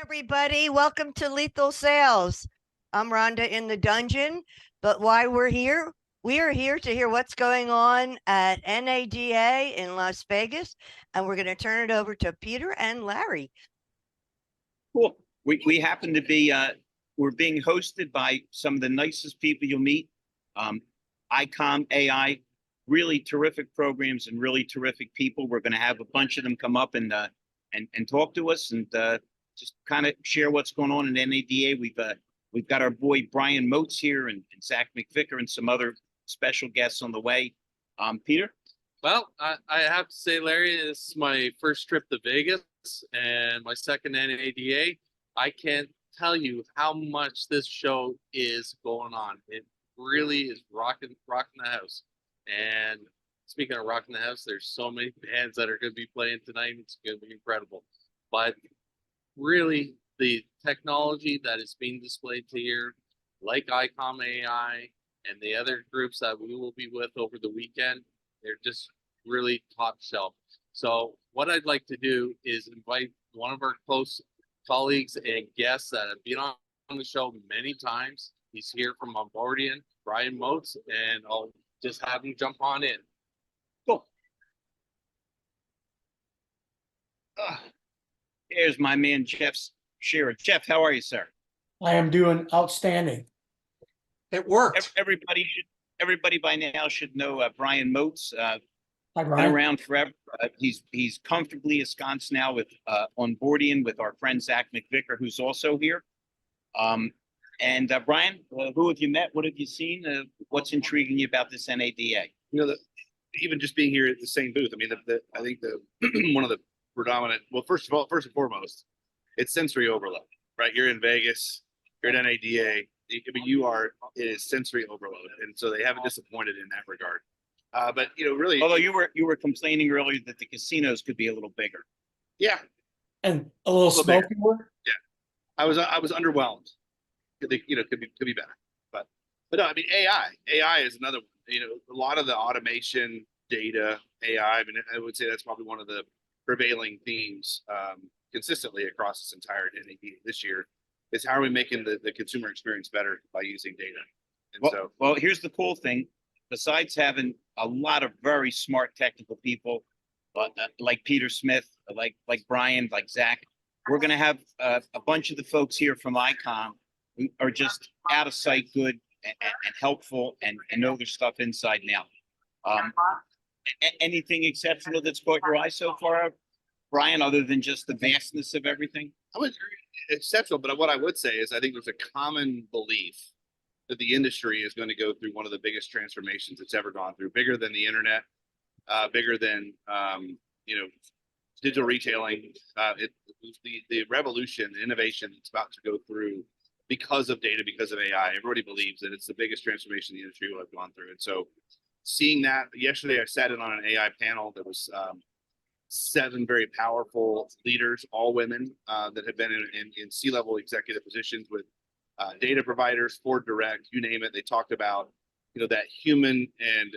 Everybody, welcome to Lethal Sales. I'm Rhonda in the dungeon, but why we're here? We are here to hear what's going on at NADA in Las Vegas, and we're going to turn it over to Peter and Larry. Cool. We happen to be we're being hosted by some of the nicest people you'll meet. ICOM.AI, really terrific programs and really terrific people. We're going to have a bunch of them come up and talk to us and just kind of share what's going on in NADA. We've got our boy Brian Moats here and Zach McVicker and some other special guests on the way. Peter? Well, I have to say, Larry, this is my first trip to Vegas and my second NADA. I can't tell you how much this show is going on. It really is rocking the house. And speaking of rocking the house, there's so many bands that are going to be playing tonight. It's going to be incredible. But really, the technology that is being displayed here, like ICOM.AI and the other groups that we will be with over the weekend, they're just really top shelf. So what I'd like to do is invite one of our close colleagues and guests that have been on the show many times. He's here from Bombardier, Brian Moats, and I'll just have him jump on in. Cool. Here's my man, Jeff Shearer. Jeff, how are you, sir? I am doing outstanding. It worked. Everybody by now should know Brian Moats. Hi, Been Brian. around forever. He's comfortably ensconced now with on boarding with our friend Zach McVicker, who's also here. And Brian, who have you met? What have you seen? What's intriguing you about this NADA? Even just being here at the same booth. I mean, I think the one of the predominant. Well, first and foremost, it's sensory overload. Right, you're in Vegas. You're at NADA. I mean, it is sensory overload, and so they haven't disappointed in that regard. But really, Although you were complaining earlier that the casinos could be a little bigger. yeah, And a little smoky more. yeah, I was underwhelmed. Could be better, but no, I mean, AI is another one. A lot of the automation, data, AI. I mean, I would say that's probably one of the prevailing themes consistently across this entire NAD this year. Is how are we making the consumer experience better by using data? And Well, here's the cool thing. Besides having a lot of very smart technical people, like Peter Smith, like Brian, like Zach, we're going to have a bunch of the folks here from ICOM who are just out of sight good and helpful and know their stuff inside now. Anything exceptional that's caught your eye so far, Brian, other than just the vastness of everything? I would agree, exceptional, but what I would say is I think there's a common belief that the industry is going to go through one of the biggest transformations it's ever gone through, bigger than the internet, bigger than digital retailing. The revolution, innovation that's about to go through because of data, because of AI. Everybody believes that it's the biggest transformation the industry will have gone through. And so seeing that yesterday, I sat in on an AI panel that was 7 very powerful leaders, all women that have been in C-level executive positions with data providers, Ford Direct, you name it. They talked about that human and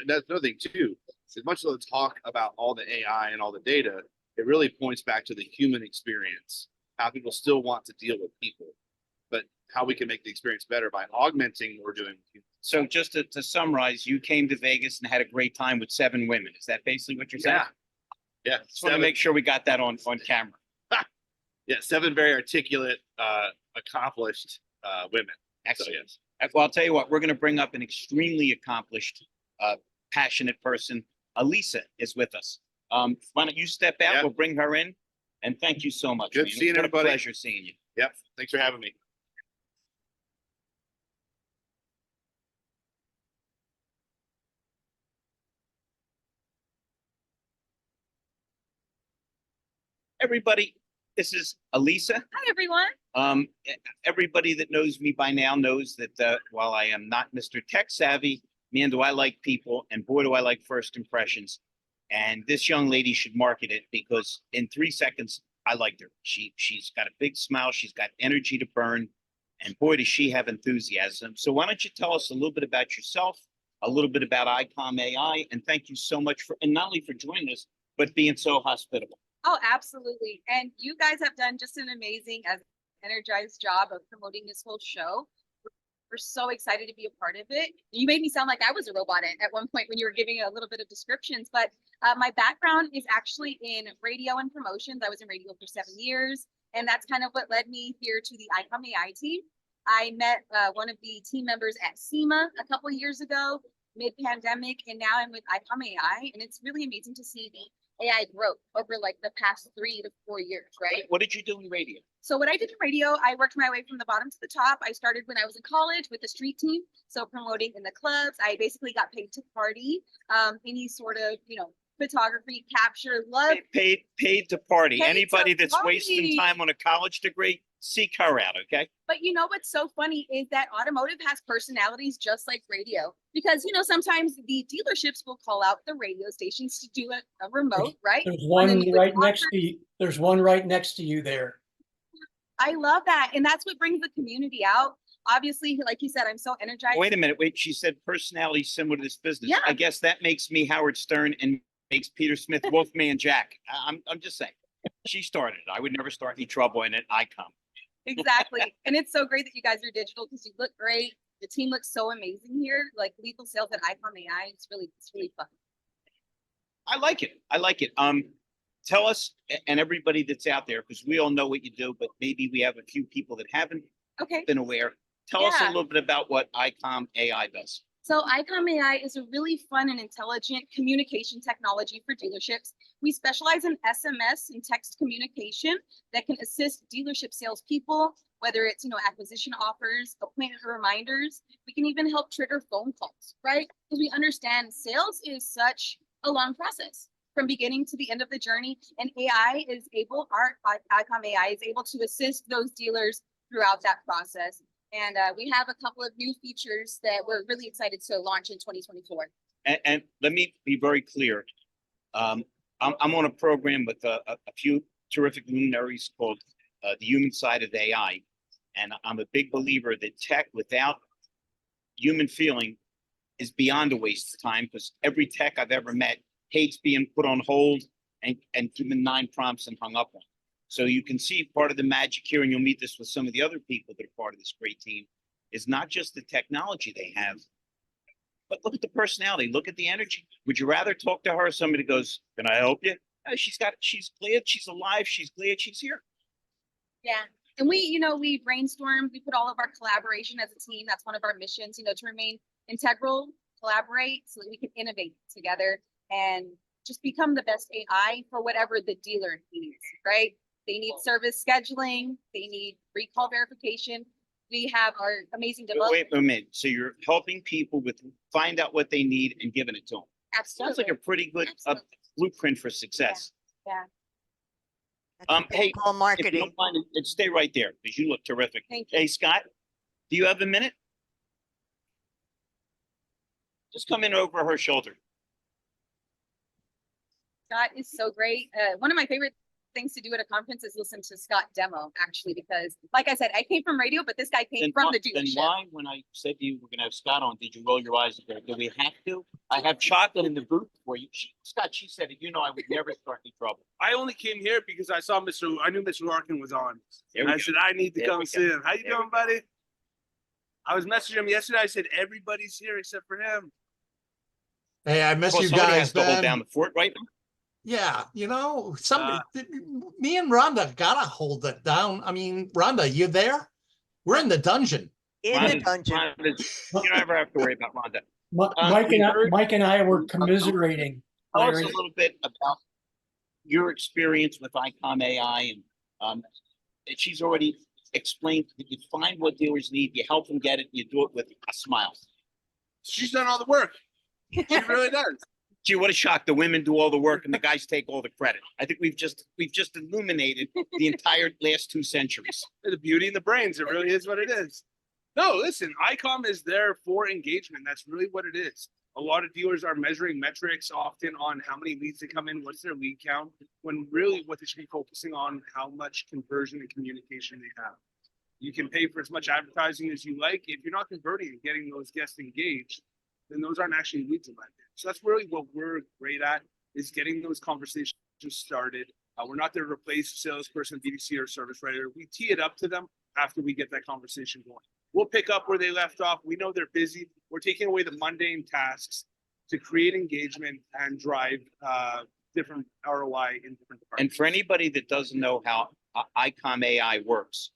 that's another thing too. As much as they talk about all the AI and all the data, it really points back to the human experience. How people still want to deal with people, but how we can make the experience better by augmenting what we're doing. So just to summarize, you came to Vegas and had a great time with 7 women. Is that basically what you're saying? Yeah. Just want to make sure we got that on camera. Yeah, 7 very articulate, accomplished women. Excellent. So, yes. Well, I'll tell you what, we're going to bring up an extremely accomplished, passionate person. Elisa is with us. Why don't you step out? Yeah. We'll bring her in. And thank you so much. Good man. seeing What everybody. A pleasure seeing you. Yep. Thanks for having me. Everybody, this is Elisa. Hi, everyone. Everybody that knows me by now knows that while I am not Mr. Tech savvy, man, do I like people, and boy, do I like first impressions. And this young lady should market it because in 3 seconds, I liked her. She's got a big smile. She's got energy to burn. And boy, does she have enthusiasm. So why don't you tell us a little bit about yourself, a little bit about ICOM.AI, and thank you so much for, and not only for joining us, but being so hospitable. Oh, absolutely. And you guys have done just an amazing, as energized job of promoting this whole show. We're so excited to be a part of it. You made me sound like I was a robot at one point when you were giving a little bit of descriptions, but my background is actually in radio and promotions. I was in radio for 7 years, and that's kind of what led me here to the ICOM.AI team. I met one of the team members at SEMA a couple of years ago, mid-pandemic, and now I'm with ICOM.AI, and it's really amazing to see the AI growth over like the past 3 to 4 years, right? What did you do in radio? So what I did in radio, I worked my way from the bottom to the top. I started when I was in college with the street team. So promoting in the clubs, I basically got paid to party, any sort of, photography, capture, love. Paid to party. Paid to Anybody that's wasting party. time on a college degree, seek her out, okay? But you know what's so funny is that automotive has personalities just like radio. Because, sometimes the dealerships will call out the radio stations to do a remote, right? There's On one the new right next offers. to you. There's one right next to you there. I love that. And that's what brings the community out. Obviously, like you said, I'm so energized. Wait a minute. Wait, she said personality similar to this business. Yeah. I guess that makes me Howard Stern and makes Peter Smith Wolfman Jack. I'm just saying. She started it. I would never start any trouble in it. ICOM. Exactly. And it's so great that you guys are digital because you look great. The team looks so amazing here. Like Lethal Sales at ICOM.AI. It's really fun. I like it. I like it. Tell us and everybody that's out there, because we all know what you do, but maybe we have a few people that haven't Okay. been aware. Tell us a Yeah. little bit about what ICOM.AI does. So ICOM.AI is a really fun and intelligent communication technology for dealerships. We specialize in SMS and text communication that can assist dealership salespeople, whether it's acquisition offers, appointment reminders. We can even help trigger phone calls, right? Because we understand sales is such a long process from beginning to the end of the journey, and AI is able, our ICOM.AI is able to assist those dealers throughout that process. And we have a couple of new features that we're really excited to launch in 2024. And let me be very clear. I'm on a program with a few terrific luminaries called The Human Side of AI. And I'm a big believer that tech without human feeling is beyond a waste of time, because every tech I've ever met hates being put on hold and given 9 prompts and hung up on. So you can see part of the magic here, and you'll meet this with some of the other people that are part of this great team, is not just the technology they have, but look at the personality, look at the energy. Would you rather talk to her or somebody goes, "Can I help you?" She's glad she's alive, she's glad she's here. Yeah. And we brainstorm, we put all of our collaboration as a team. That's one of our missions, to remain integral, collaborate so that we can innovate together and just become the best AI for whatever the dealer needs, right? They need service scheduling. They need recall verification. We have our amazing development. Wait a minute. So you're helping people find out what they need and giving it to them. Absolutely. Sounds like a pretty good blueprint for success. Yeah. That's what they Hey, call if you marketing. don't mind, stay right there because you look terrific. Thank you. Hey, Scott, do you have a minute? Just come in over her shoulder. Scott is so great. One of my favorite things to do at a conference is listen to Scott demo, actually, because like I said, I came from radio, but this guy came from the Then dealership. why, when I said to you we're going to have Scott on, did you roll your eyes and go, do we have to? I have chocolate in the booth for you. Scott, she said it. I would never start any trouble. I only came here because I knew Mr. Larkin was on. There And we I go. said, I need to There come we see him. How you There we doing, buddy? I was messaging him yesterday. I said, everybody's here except for him. Hey, I miss Well, you somebody guys, has to hold Ben. down the fort, right? Yeah, somebody, me and Rhonda gotta hold it down. I mean, Rhonda, you there? We're in the dungeon. In the Rhonda's- dungeon. Rhonda's- you don't ever have to worry about Rhonda. Mike and I were commiserating. Tell us a Larry. little bit about your experience with ICOM.AI, and she's already explained that you find what dealers need, you help them get it, you do it with a smile. She's done all the work. She really does. Gee, what a shock! The women do all the work and the guys take all the credit. I think we've just illuminated the entire last 2 centuries. The beauty and the brains. It really is what it is. No, listen, ICOM is there for engagement. That's really what it is. A lot of dealers are measuring metrics often on how many leads they come in, what's their lead count, when really what they should be focusing on how much conversion and communication they have. You can pay for as much advertising as you like. If you're not converting and getting those guests engaged, then those aren't actually leads in my opinion. So that's really what we're great at, is getting those conversations started. We're not there to replace a salesperson, BDC, or service writer. We tee it up to them after we get that conversation going. We'll pick up where they left off. We know they're busy. We're taking away the mundane tasks to create engagement and drive different ROI in different departments. And for anybody that doesn't know how ICOM.AI works,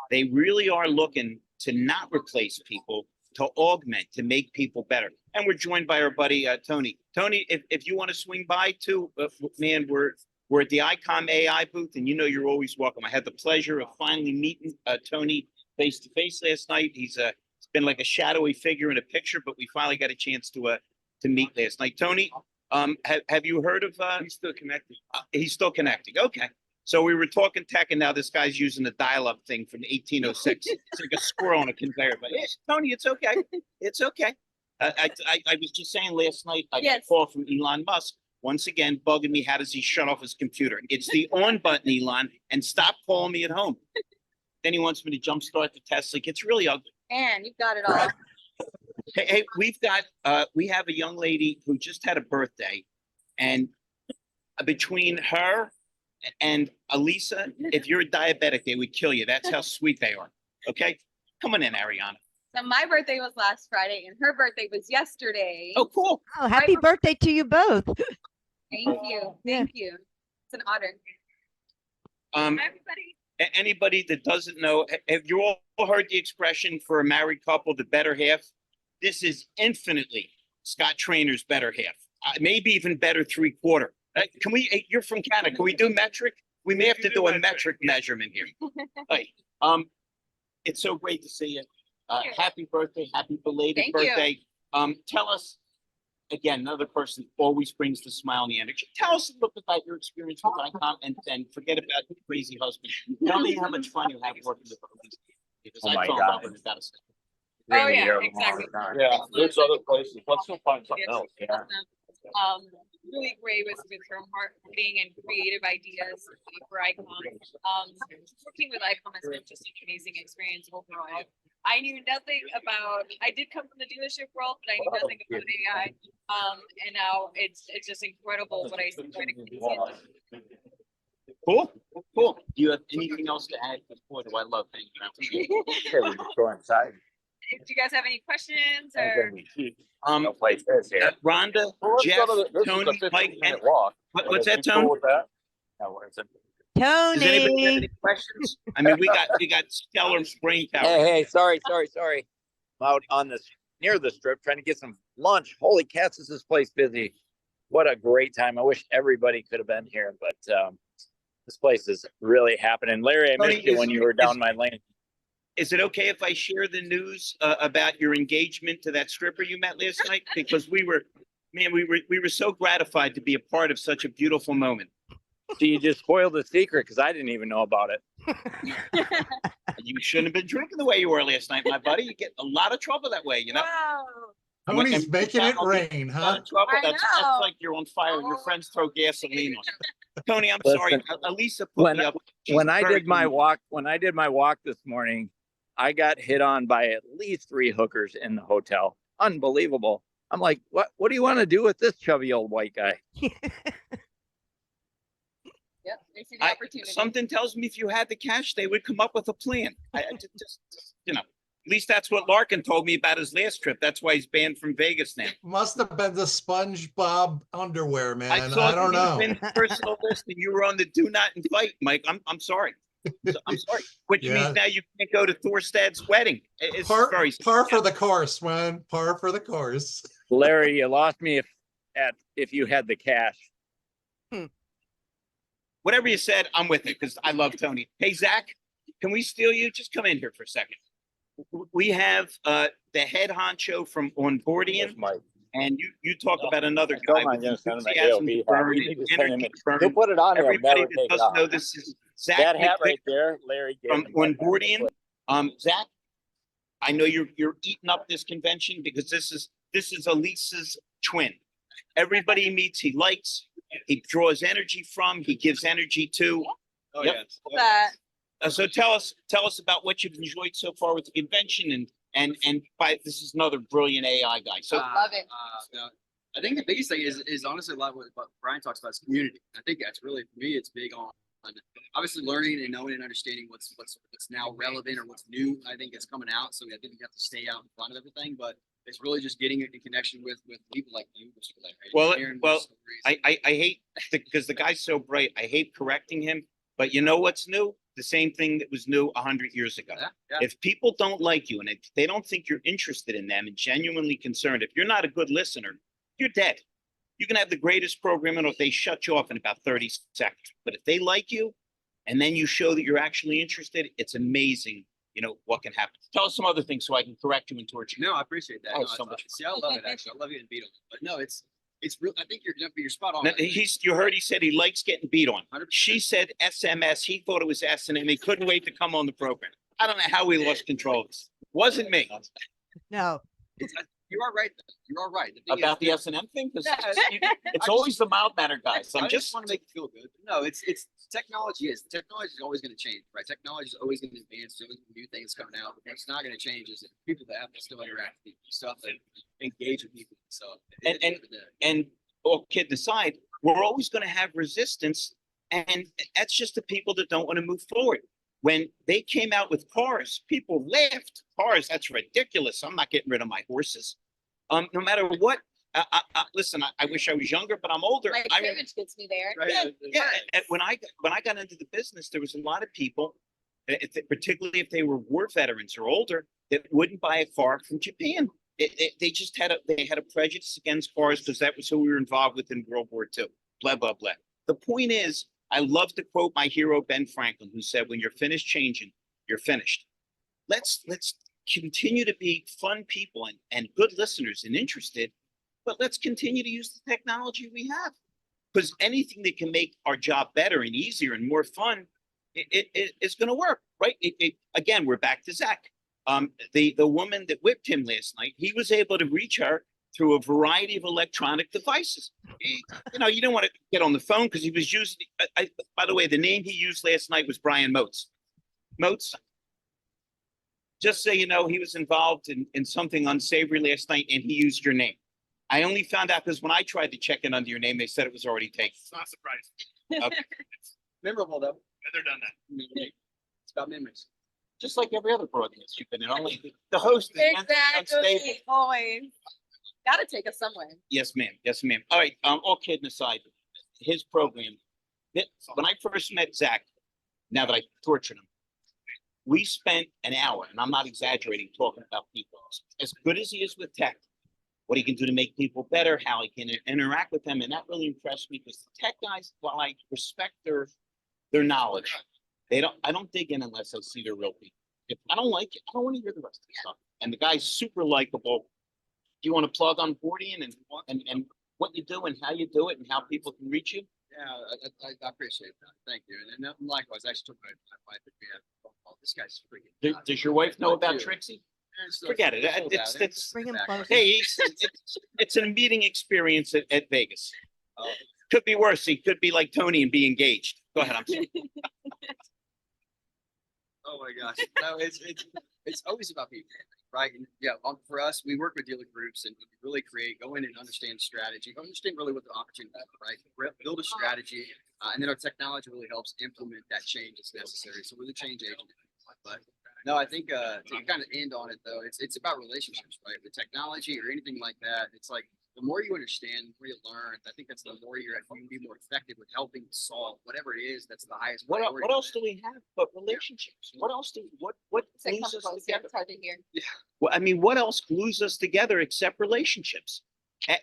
they really are looking to not replace people, to augment, to make people better. And we're joined by our buddy Tony. Tony, if you want to swing by too, man, we're at the ICOM.AI booth, and you know you're always welcome. I had the pleasure of finally meeting Tony face to face last night. He's been like a shadowy figure in a picture, but we finally got a chance to meet last night. Tony, have you heard of? He's still connecting. He's still connecting. Okay. So we were talking tech, and now this guy's using the dial-up thing from 1806. It's like a squirrel on a conveyor. But hey, Tony, it's okay. It's okay. I was just saying last night, I got a call from Elon Musk, once again bugging me. How does he shut off his computer? It's the on button, Elon, and stop calling me at home. Then he wants me to jumpstart the Tesla. It's really ugly. And you've got it all. Hey, we have a young lady who just had a birthday, and between her and Elisa, if you're a diabetic, they would kill you. That's how sweet they are. Okay, come on in, Ariana. So my birthday was last Friday and her birthday was yesterday. Oh, cool. Oh, happy birthday to you both. Thank you. Thank you. It's an honor. Hi, everybody. Anybody that doesn't know, have you all heard the expression for a married couple, the better half? This is infinitely Scott Trainer's better half. Maybe even better 3/4. Can we, you're from Canada, can we do metric? We may have to do a metric measurement here. Hey, it's so great to see you. Happy birthday, happy belated birthday. Tell us, again, another person always brings the smile and the energy. Tell us a little bit about your experience with ICOM, and then forget about your crazy husband. Tell me how much fun you have working with Elise, because I fell in love with that. Oh yeah, exactly. Yeah, there's other places. Let's go find something else. Yeah. Really great with her marketing and creative ideas for ICOM. Working with ICOM has been just an amazing experience overall. I knew nothing about, I did come from the dealership world, but I knew nothing about AI. And now it's just incredible what I see. Cool. Do you have anything else to add? Because boy, do I love hanging around with you. Okay, we just go inside. Do you guys have any questions or? No place is here. Rhonda, Jeff, Tony, Mike, and what's that, Tony? Does anybody have any questions? I mean, we got stellar brain power. Hey, sorry. I'm out on this near the strip trying to get some lunch. Holy cats, is this place busy? What a great time. I wish everybody could have been here, but this place is really happening. Larry, I missed you when you were down my lane. Is it okay if I share the news about your engagement to that stripper you met last night? Because we were so gratified to be a part of such a beautiful moment. So you just spoiled the secret because I didn't even know about it. You shouldn't have been drinking the way you were last night, my buddy. You get a lot of trouble that way, you know. Wow. Tony's making it rain, huh? That's like you're on fire and your friends throw gasoline on you. Tony, I'm sorry. Elisa put me up. When I did my walk this morning, I got hit on by at least 3 hookers in the hotel. Unbelievable. I'm like, what do you want to do with this chubby old white guy? Yep, they see the opportunity. Something tells me if you had the cash, they would come up with a plan. Just you know, at least that's what Larkin told me about his last trip. That's why he's banned from Vegas now. Must have been the SpongeBob underwear, man. I don't know. Personal list, and you were on the do not invite, Mike. I'm sorry. I'm sorry. Which means now you can't go to Thorstad's wedding. It's very par for the course, man. Par for the course. Larry, you lost me if you had the cash. Whatever you said, I'm with it because I love Tony. Hey, Zach, can we steal you? Just come in here for a second. We have the head honcho from Onboardian, and you talk about another guy. He'll put it on. Everybody that doesn't know this is Zach. That hat right there, Larry from Onboardian. Zach, I know you're eating up this convention because this is Elisa's twin. Everybody he meets, he likes. He draws energy from. He gives energy to. Oh, yep. That. So tell us about what you've enjoyed so far with the convention, and this is another brilliant AI guy. So love it. I think the biggest thing is honestly a lot of what Brian talks about is community. I think that's really, for me, it's big on obviously learning and knowing and understanding what's now relevant or what's new. I think it's coming out. So I think you have to stay out in front of everything, but it's really just getting in connection with people like you. Well, hearing well, stories. I hate because the guy's so bright. I hate correcting him, but you know what's new? The same thing that was new 100 years ago. Yeah. If people don't like you and if they don't think you're interested in them and genuinely concerned, if you're not a good listener, you're dead. You can have the greatest program and if they shut you off in about 30 seconds. But if they like you and then you show that you're actually interested, it's amazing, you know, what can happen. Tell us some other things so I can correct you and torture you. No, I appreciate that. Oh, No, so much. see, I love it actually. I love getting beat on. But no, it's real. I think you're spot on. Now, you heard he said he likes getting beat on. 100%. She said SMS. He thought it was S&M. He couldn't wait to come on the program. I don't know how we lost control of this. Wasn't me. No. You are right. You are right. The thing About is, the S&M thing? Because Yeah, it's always the mild mannered guys. I I'm just just want to make you feel good. No, it's technology is always going to change, right? Technology is always going to advance. There's new things coming out. But what's not going to change is that people that have to still interact with people, stuff and engage with people. So and all kidding aside, we're always going to have resistance, and that's just the people that don't want to move forward. When they came out with cars, people laughed. Cars, that's ridiculous. I'm not getting rid of my horses. No matter what. Listen, I wish I was younger, but I'm older. My privilege gets me there. Right. Yeah. And when I got into the business, there was a lot of people, particularly if they were war veterans or older, that wouldn't buy a car from Japan. They just had a prejudice against cars because that was who we were involved with in World War II. Blah blah blah. The point is, I love to quote my hero Ben Franklin, who said, "When you're finished changing, you're finished." Let's continue to be fun people and good listeners and interested, but let's continue to use the technology we have, because anything that can make our job better and easier and more fun, it is going to work, right? Again, we're back to Zach. The woman that whipped him last night, he was able to reach her through a variety of electronic devices. You know, you don't want to get on the phone because he was using. By the way, the name he used last night was Brian Motes. Motes. Just so you know, he was involved in something unsavory last night, and he used your name. I only found out because when I tried to check in under your name, they said it was already taken. It's not surprising. Okay. It's memorable though. They're done that. It's about memories. Just like every other broadcast you've been in, only the host is unstable. Exactly. Always. Gotta take us somewhere. Yes, ma'am. Yes, ma'am. All right. All kidding aside, his program. When I first met Zach, now that I tortured him, we spent an hour, and I'm not exaggerating, talking about people. As good as he is with tech, what he can do to make people better, how he can interact with them, and that really impressed me because the tech guys, while I respect their knowledge, I don't dig in unless I see they're real people. If I don't like it, I don't want to hear the rest of the stuff. And the guy's super likable. Do you want to plug on boarding and what you do and how you do it and how people can reach you? Yeah, I appreciate that. Thank you. And likewise, I actually took my wife and we had a phone call. This guy's freaking. Does your wife know about Trixie? Forget it. It's Bring him closer. hey, it's a meeting experience at Vegas. Could be worse. He could be like Tony and be engaged. Go ahead. I'm sorry. Oh my gosh. No, it's always about people, right? And yeah, for us, we work with dealer groups and we really go in and understand strategy, understand really what the opportunity is, right? Build a strategy, and then our technology really helps implement that change that's necessary. So we're the change agent. But no, I think to kind of end on it though, it's about relationships, right? With technology or anything like that, it's like the more you understand, the more you learn. I think that's the more you can be more effective with helping solve whatever it is that's the highest priority. What else do we have but relationships? What else what Say glues us come closer. together? It's hard to hear. Yeah. Well, I mean, what else glues us together except relationships?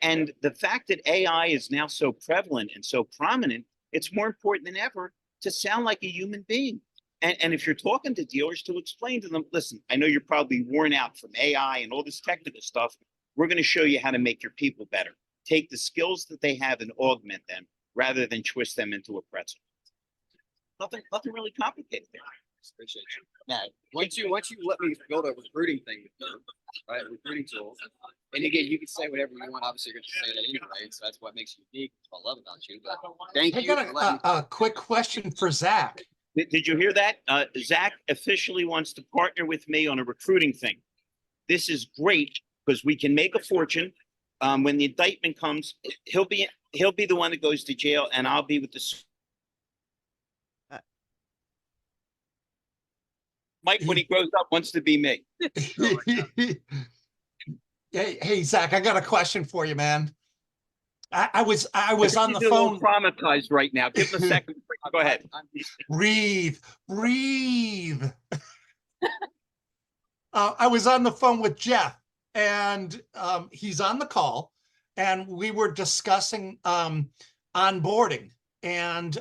And the fact that AI is now so prevalent and so prominent, it's more important than ever to sound like a human being. And if you're talking to dealers, to explain to them, listen, I know you're probably worn out from AI and all this technical stuff. We're going to show you how to make your people better. Take the skills that they have and augment them rather than twist them into a pretzel. Nothing really complicated there. Appreciate you. Now, Once you let me build a recruiting thing with you, right? Recruiting tool. And again, you can say whatever you want. Obviously, you're going to say that anyway. So that's what makes you unique. What I love about you. But thank I you. got for letting a quick question for Zach. did you hear that? Zach officially wants to partner with me on a recruiting thing. This is great because we can make a fortune when the indictment comes, he'll be the one that goes to jail, and I'll be with the. Mike, when he grows up, wants to be me. Hey, Zach, I got a question for you, man. I was on the He's a little phone. traumatized right now. Give him a second. Go ahead. Breathe. I was on the phone with Jeff, and he's on the call, and we were discussing onboarding, and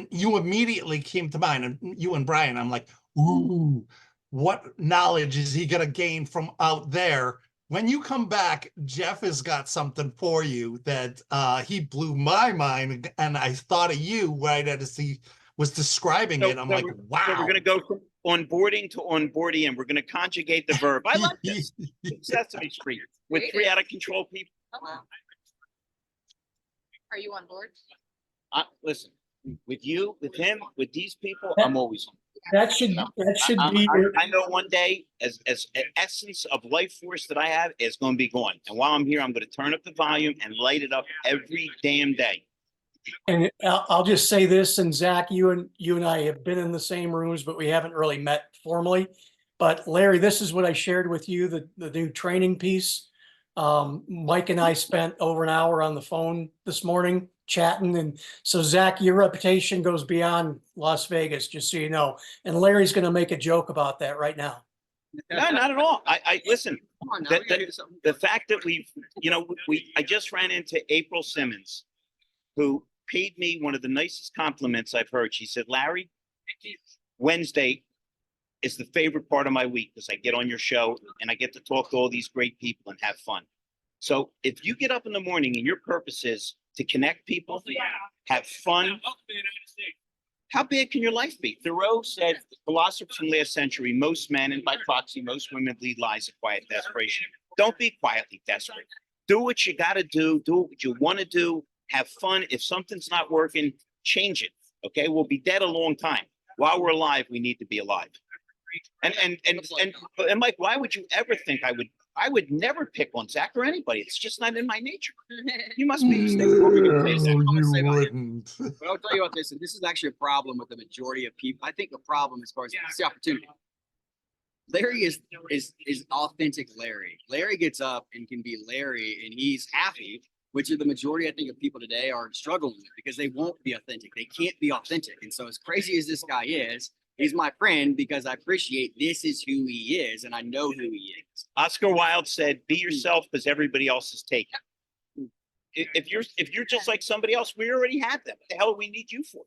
you immediately came to mind, and you and Brian. I'm like, ooh, what knowledge is he gonna gain from out there? When you come back, Jeff has got something for you that he blew my mind, and I thought of you right as he was describing it. I'm like, wow. So we're going to go from onboarding to onboarding, and we're going to conjugate the verb. I like this. Sesame Street with 3 out of control people. Oh, wow. Are you on board? Listen, with you, with him, with these people, I'm always on. That should be your, I know one day, as an essence of life force that I have is going to be gone. And while I'm here, I'm going to turn up the volume and light it up every damn day. and I'll just say this, and Zach, you and I have been in the same rooms, but we haven't really met formally. But Larry, this is what I shared with you, the new training piece. Mike and I spent over an hour on the phone this morning chatting. And so Zach, your reputation goes beyond Las Vegas, just so you know. And Larry's going to make a joke about that right now. No, not at all. I listen, Come on now, we gotta do something. the fact that I just ran into April Simmons, who paid me one of the nicest compliments I've heard. She said, Larry, Wednesday is the favorite part of my week because I get on your show and I get to talk to all these great people and have fun. So if you get up in the morning and your purpose is to connect people, have fun, how big can your life be? Thoreau said, the philosophers from last century, most men and by proxy, most women lead lives of quiet desperation. Don't be quietly desperate. Do what you got to do. Do what you want to do. Have fun. If something's not working, change it. Okay, we'll be dead a long time. While we're alive, we need to be alive. And Mike, why would you ever think I would never pick on Zach or anybody? It's just not in my nature. You must be mistaken. No, you wouldn't. But I'll tell you what, this is actually a problem with the majority of people. I think the problem as far as it's the opportunity. Larry is authentic Larry. Larry gets up and can be Larry, and he's happy, which is the majority, I think, of people today are struggling with because they won't be authentic. They can't be authentic. And so as crazy as this guy is, he's my friend because I appreciate this is who he is and I know who he is. Oscar Wilde said, be yourself because everybody else is taken. If you're just like somebody else, we already have them. What the hell do we need you for?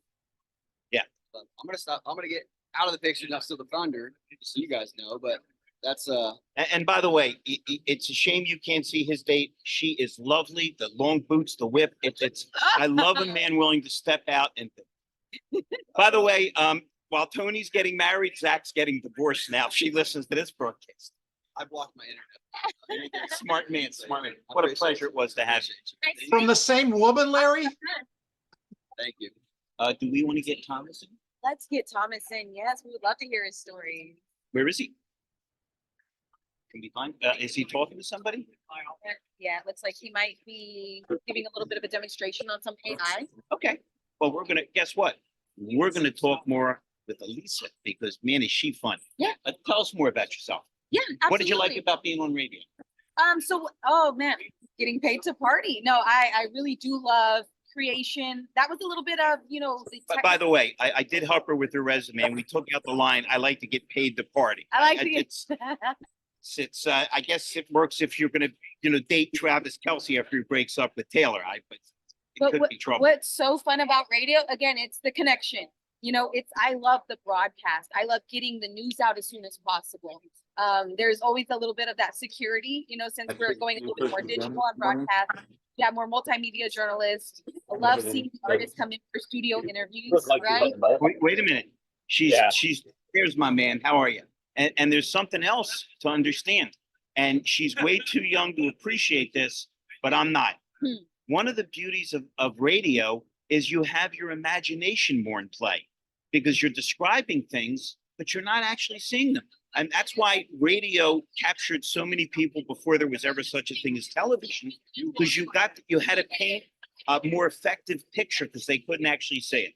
Yeah. But I'm gonna stop. I'm gonna get out of the picture. I'm still the founder, just so you guys know. But that's And by the way, it's a shame you can't see his date. She is lovely. The long boots, the whip. It's I love a man willing to step out and. By the way, while Tony's getting married, Zach's getting divorced now. She listens to this broadcast. I blocked my internet. Smart man, smart man. What a pleasure it was to have you. From the same woman, Larry? Thank you. Do we want to get Thomas in? Let's get Thomas in. Yes, we would love to hear his story. Where is he? Can we find? Is he talking to somebody? Yeah, it looks like he might be giving a little bit of a demonstration on some AI. Okay. Well, we're gonna guess what? We're gonna talk more with Elisa because man, is she fun. Yeah. Tell us more about yourself. Yeah, absolutely. What did you like about being on radio? Oh man, getting paid to party. No, I really do love creation. That was a little bit of, But by the way, I did help her with her resume and we took out the line, I like to get paid to party. I like It's I guess it works if you're gonna, date Travis Kelce after he breaks up with Taylor. But it could be trouble. What's so fun about radio, again, it's the connection. I love the broadcast. I love getting the news out as soon as possible. There's always a little bit of that security, since we're going a little bit more digital on broadcast. You have more multimedia journalists. I love seeing artists come in for studio interviews, right? Wait a minute. She's there's my man. How are you? And there's something else to understand. And she's way too young to appreciate this, but I'm not. One of the beauties of radio is you have your imagination more in play because you're describing things, but you're not actually seeing them. And that's why radio captured so many people before there was ever such a thing as television, because you had to paint a more effective picture because they couldn't actually say it.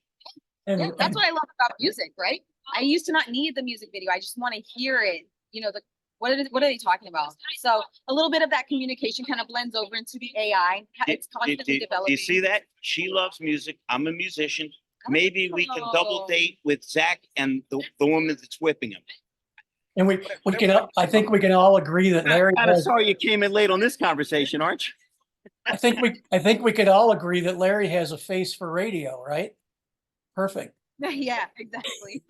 And, Yeah, that's what I love about music, right? I used to not need the music video. I just want to hear it. You know, what are they talking about? So a little bit of that communication kind of blends over into the AI. It's constantly developing. Do you see that? She loves music. I'm a musician. Maybe we can double date with Zach and the woman that's whipping him. and we can, I think we can all agree that Larry I'm has, sorry you came in late on this conversation, aren't you? I think we could all agree that Larry has a face for radio, right? Perfect. Yeah, exactly.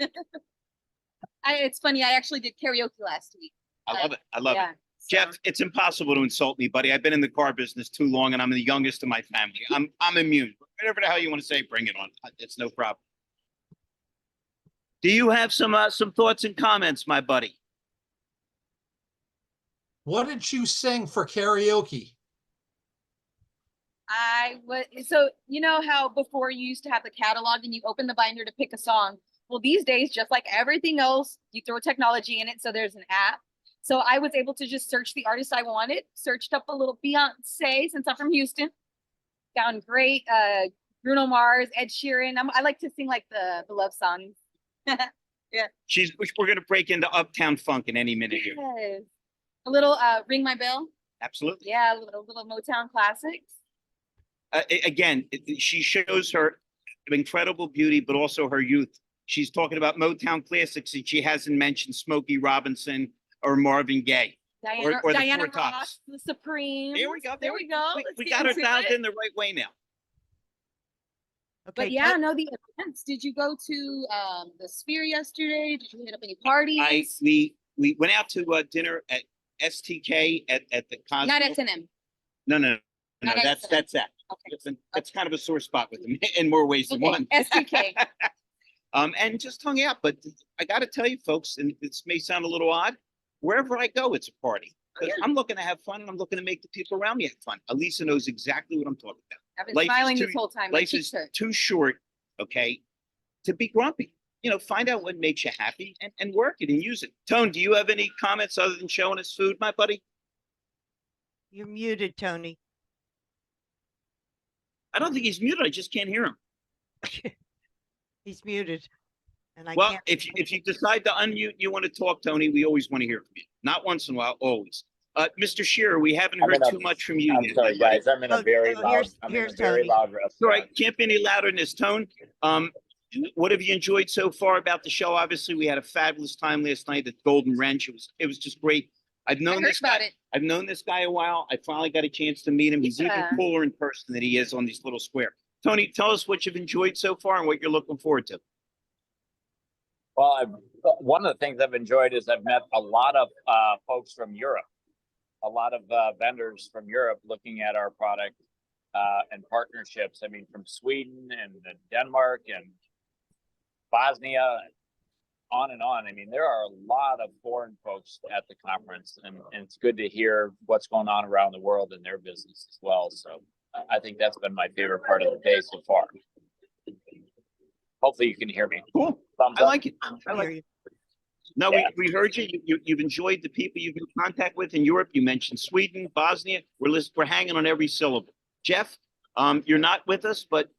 It's funny. I actually did karaoke last week. I love it. I love Yeah. it. Jeff, it's impossible to insult me, buddy. I've been in the car business too long, and I'm the youngest of my family. I'm immune. Whatever the hell you want to say, bring it on. It's no problem. Do you have some thoughts and comments, my buddy? What did you sing for karaoke? So you know how before you used to have the catalog and you open the binder to pick a song? Well, these days, just like everything else, you throw technology in it. So there's an app. So I was able to just search the artist I wanted, searched up a little Beyonce since I'm from Houston, found great Bruno Mars, Ed Sheeran. I like to sing like the love songs. Yeah. We're going to break into Uptown Funk in any minute here. Yes. A little Ring My Bell. Absolutely. Yeah, a little Motown classics. Again, she shows her incredible beauty, but also her youth. She's talking about Motown classics, and she hasn't mentioned Smokey Robinson or Marvin Gaye. Diana, or the Diana Four Tops. Ross, the Supreme. There we go. There we go. We Let's got get her into dialed it. in the right way now. But Okay, yeah, no, the events. Did you go to the Sphere yesterday? Did you hit up any parties? We went out to dinner at STK at the Cosmo. Not S&M. No. Not That's S&M. that. Okay. It's kind of a sore spot with them in more ways than one. STK. And just hung out. But I got to tell you, folks, and this may sound a little odd, wherever I go, it's a party. Because I'm looking to have fun, and I'm looking to make the people around me have fun. Elisa knows exactly what I'm talking about. I've been Life is smiling too- this whole time. My Life cheeks is hurt. too short, okay, to be grumpy. You know, find out what makes you happy and work it and use it. Tone, do you have any comments other than showing us food, my buddy? you're muted, Tony. I don't think he's muted. I just can't hear him. He's muted. And I Well, can't. if you decide to unmute, you want to talk, Tony, we always want to hear from you. Not once in a while, always. Mr. Shearer, we haven't I'm heard in a- too much from you I'm yet. sorry, my buddy. guys. I'm in a Oh, very oh, loud. here's- I'm in a here's very Tony. loud All restaurant. right, can't be any louder than this. Tone, what have you enjoyed so far about the show? Obviously, we had a fabulous time last night at Golden Wrench. It was just great. I've I known heard this about guy. it. I've known this guy a while. I finally got a chance to meet him. He's Yeah. even cooler in person than he is on this little square. Tony, tell us what you've enjoyed so far and what you're looking forward to. Well, one of the things I've enjoyed is I've met a lot of folks from Europe, a lot of vendors from Europe looking at our product and partnerships. I mean, from Sweden and Denmark and Bosnia, on and on. I mean, there are a lot of foreign folks at the conference, and it's good to hear what's going on around the world in their business as well. So I think that's been my favorite part of the day so far. Hopefully you can hear me. Cool. Thumbs I up. like it. I like it. No, Yeah. we heard you. You've enjoyed the people you've been in contact with in Europe. You mentioned Sweden, Bosnia. We're hanging on every syllable. Jeff, you're not with us, but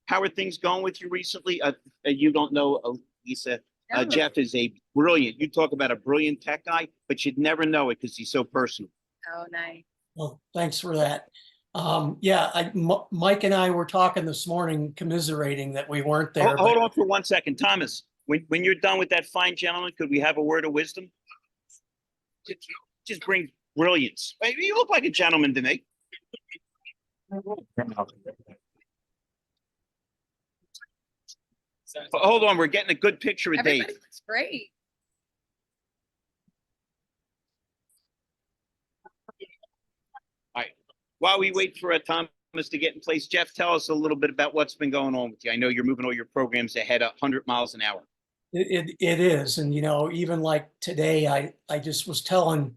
how are things going with you recently? You don't know, Lisa. No. Jeff is a brilliant. You talk about a brilliant tech guy, but you'd never know it because he's so personal. Oh, nice. Well, thanks for that. Yeah, Mike and I were talking this morning, commiserating that we weren't there. Hold but- on for 1 second, Thomas. When you're done with that fine gentleman, could we have a word of wisdom? Just bring brilliance. You look like a gentleman to me. Hold on, we're getting a good picture of Dave. Everybody looks great. While we wait for Thomas to get in place, Jeff, tell us a little bit about what's been going on with you. I know you're moving all your programs ahead 100 miles an hour. It is. And, you know, even like today, I just was telling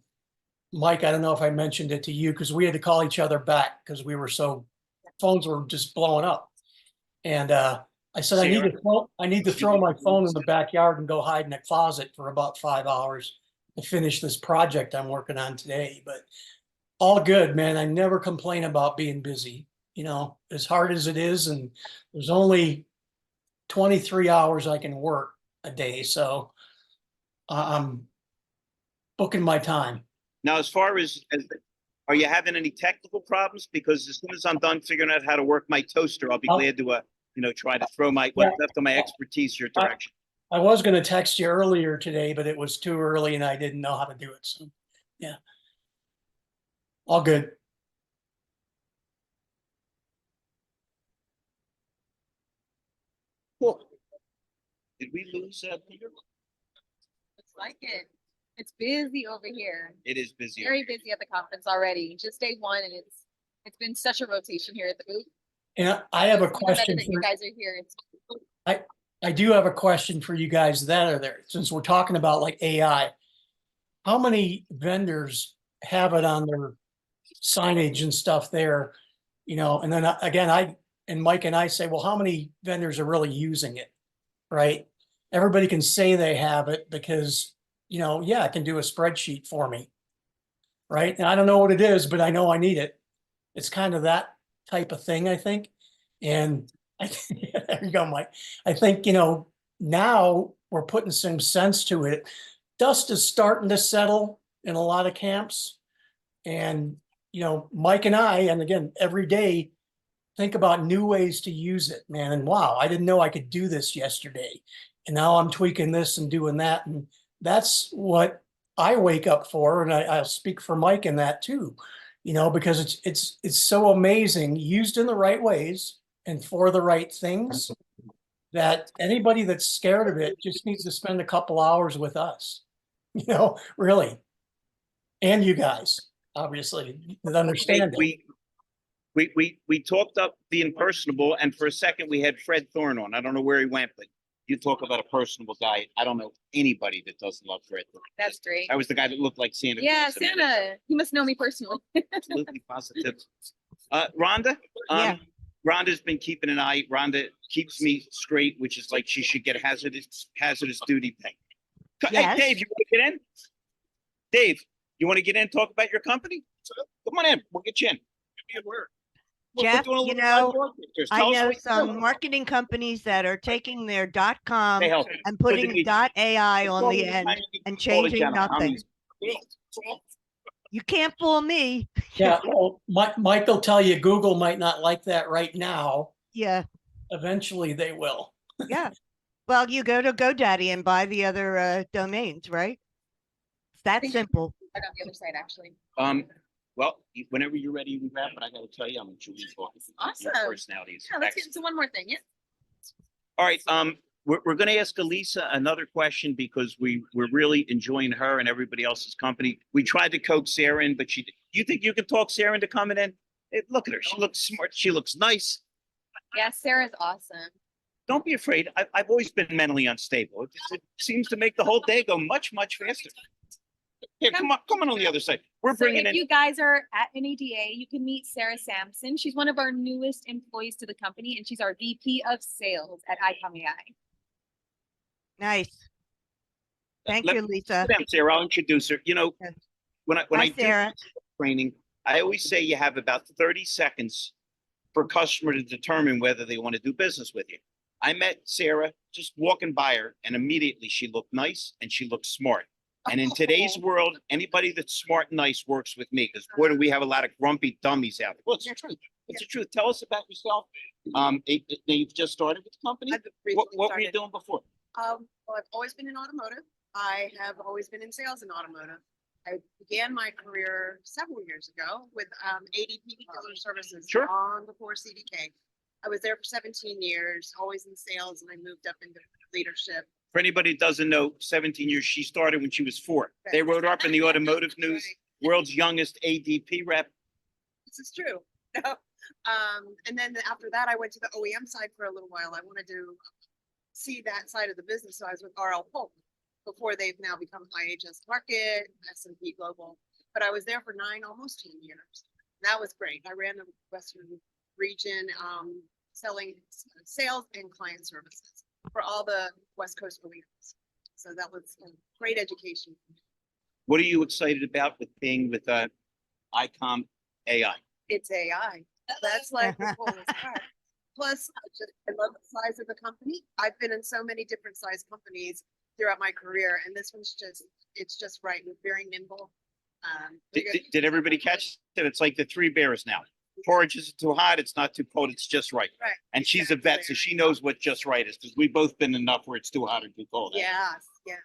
Mike, I don't know if I mentioned it to you, because we had to call each other back because we were phones were just blowing up. And I said, I need Sarah? I need to throw my phone in the backyard and go hide in a closet for about 5 hours to finish this project I'm working on today, but all good, man. I never complain about being busy, you know, as hard as it is. And there's only 23 hours I can work a day. So I'm booking my time. Now, as far as are you having any technical problems? Because as soon as I'm done figuring out how to work my toaster, I'll be glad to, try to throw what's left of my expertise your direction. I was going to text you earlier today, but it was too early and I didn't know how to do it. So yeah, all good. Cool. Did we lose Peter? Looks like it. It's busy over here. It is busy. Very busy at the conference already. Just day one, and it's been such a rotation here at the booth. And I have a It's even better question that you guys are here. I do have a question for you guys that are there, since we're talking about like AI. How many vendors have it on their signage and stuff there? You know, and then again, Mike and I say, well, how many vendors are really using it? Right? Everybody can say they have it because, you know, yeah, it can do a spreadsheet for me. Right? And I don't know what it is, but I know I need it. It's kind of that type of thing, I think. And there you go, Mike. I think, you know, now we're putting some sense to it. Dust is starting to settle in a lot of camps. And, you know, Mike and I, and again, every day, think about new ways to use it, man. And wow, I didn't know I could do this yesterday. And now I'm tweaking this and doing that. And that's what I wake up for. And I'll speak for Mike in that too, you know, because it's so amazing used in the right ways and for the right things that anybody that's scared of it just needs to spend a couple hours with us, you know, really. And you guys, obviously, that understand it. We talked up the impersonable, and for a second we had Fred Thorne on. I don't know where he went, but you talk about a personable guy. I don't know anybody that doesn't love Fred Thorne. That's great. That was the guy that looked like Santa. Yeah, Santa. He must know me personally. Absolutely positive. Rhonda? Yeah. Rhonda's been keeping an eye. Rhonda keeps me straight, which is like she should get hazardous duty pay. Yes. Hey, Dave, you want to get in? Dave, you want to get in and talk about your company? Come on in. We'll get you in. Get me in where? Look, we're Jeff, doing a you little know, live broadcast. I Tell us know what you some do. marketing companies that are taking their .com Hey, help. and putting Look at me. .ai on Call the me end anytime you and call it, changing gentlemen. nothing. You can't fool me. Yeah, well, Mike will tell you Google might not like that right now. Yeah. Eventually they will. Yeah. Well, you go to GoDaddy and buy the other domains, right? It's that simple. Right on the other side, actually. Well, whenever you're ready, you can grab. But I got to tell you, I'm enjoying talking. Awesome. Your personality is Yeah, let's get excellent. into one more thing. Yeah. All right. We're going to ask Elisa another question because we're really enjoying her and everybody else's company. We tried to coax Sarah in, but you think you can talk Sarah into coming in? Hey, look at her. She looks smart. She looks nice. Yeah, Sarah's awesome. Don't be afraid. I've always been mentally unstable. It seems to make the whole day go much, much faster. Here, come on the other side. We're So bringing if in. you guys are at NADA, you can meet Sarah Sampson. She's one of our newest employees to the company, and she's our VP of Sales at ICOM.AI. Nice. Thank you, Lisa. Sarah, I'll introduce her. You know, Yes. when Hi, I do Sarah. training, I always say you have about 30 seconds for a customer to determine whether they want to do business with you. I met Sarah just walking by her, and immediately she looked nice and she looked smart. And in today's world, anybody that's smart and nice works with me because boy, do we have a lot of grumpy dummies out there. Well, it's the truth. It's the truth. Tell us about yourself. You've just started with the company. What were you doing before? Well, I've always been in automotive. I have always been in sales in automotive. I began my career several years ago with ADP Dealer Services Sure. on before CDK. I was there for 17 years, always in sales, and I moved up into leadership. For anybody that doesn't know, 17 years, she started when she was 4. They wrote her up in the automotive news, world's youngest ADP rep. This is true. And then after that, I went to the OEM side for a little while. I wanted to see that side of the business. So I was with RL Polk before they've now become IHS Market, S&P Global. But I was there for almost 10 years. That was great. I ran the Western region, selling sales and client services for all the West Coast OEMs. So that was a great education. What are you excited about with being with ICOM.AI? It's AI. That's like the coolest part. Plus, I love the size of the company. I've been in so many different size companies throughout my career, and this one's it's just right. We're very nimble. Did everybody catch that? It's like the Three Bears now. Porridge isn't too hot, it's not too cold, it's just right. Right. And she's a vet, so she knows what just right is, because we've both been enough where it's too hot or too cold. Yes, yes.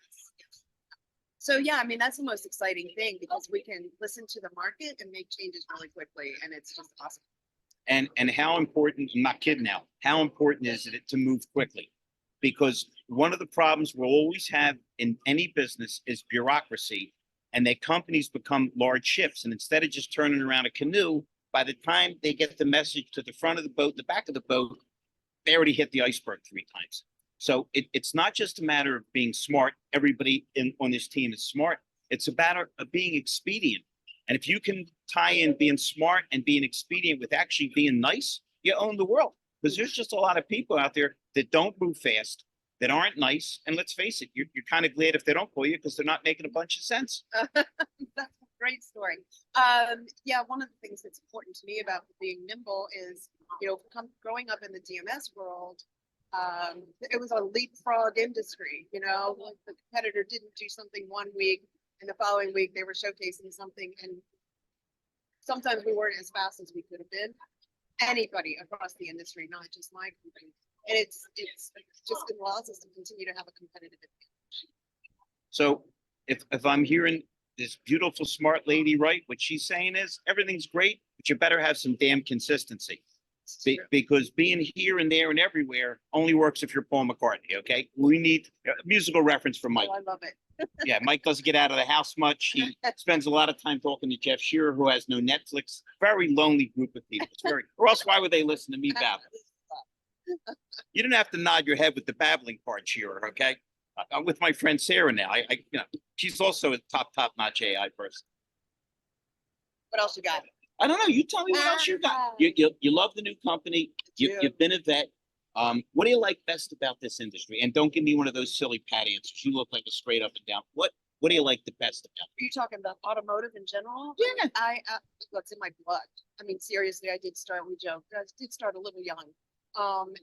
So yeah, I mean, that's the most exciting thing, because we can listen to the market and make changes really quickly, and it's just awesome. And how important, I'm not kidding now, how important is it to move quickly? Because one of the problems we'll always have in any business is bureaucracy, and that companies become large ships. And instead of just turning around a canoe, by the time they get the message to the front of the boat, the back of the boat, they already hit the iceberg 3 times. So it's not just a matter of being smart. Everybody on this team is smart. It's about being expedient. And if you can tie in being smart and being expedient with actually being nice, you own the world. Because there's just a lot of people out there that don't move fast, that aren't nice. And let's face it, you're kind of glad if they don't call you, because they're not making a bunch of sense. That's a great story. Yeah, one of the things that's important to me about being nimble is, growing up in the DMS world, it was a leapfrog industry. Like the competitor didn't do something one week, and the following week they were showcasing something, and sometimes we weren't as fast as we could have been. Anybody across the industry, not just my company. And it's just allows us to continue to have a competitive advantage. So if I'm hearing this beautiful, smart lady right, what she's saying is everything's great, but you better have some damn consistency. Because being here and there and everywhere only works if you're Paul McCartney, okay? We need a musical reference from Mike. Oh, I love it. Yeah, Mike doesn't get out of the house much. He spends a lot of time talking to Jeff Shearer, who has no Netflix. Very lonely group of people. It's very, or else why would they listen to me babble? You didn't have to nod your head with the babbling part, Shearer, okay? I'm with my friend Sarah now. She's also a top-notch AI person. What else you got? I don't know. You tell me what else you got. You love the new company. You've been a vet. What do you like best about this industry? And don't give me one of those silly pat answers. You look like a straight up and down. What do you like the best about it? Are you talking about automotive in general? Yeah. What's in my blood. I mean, seriously, I did start, we joked, I did start a little young. And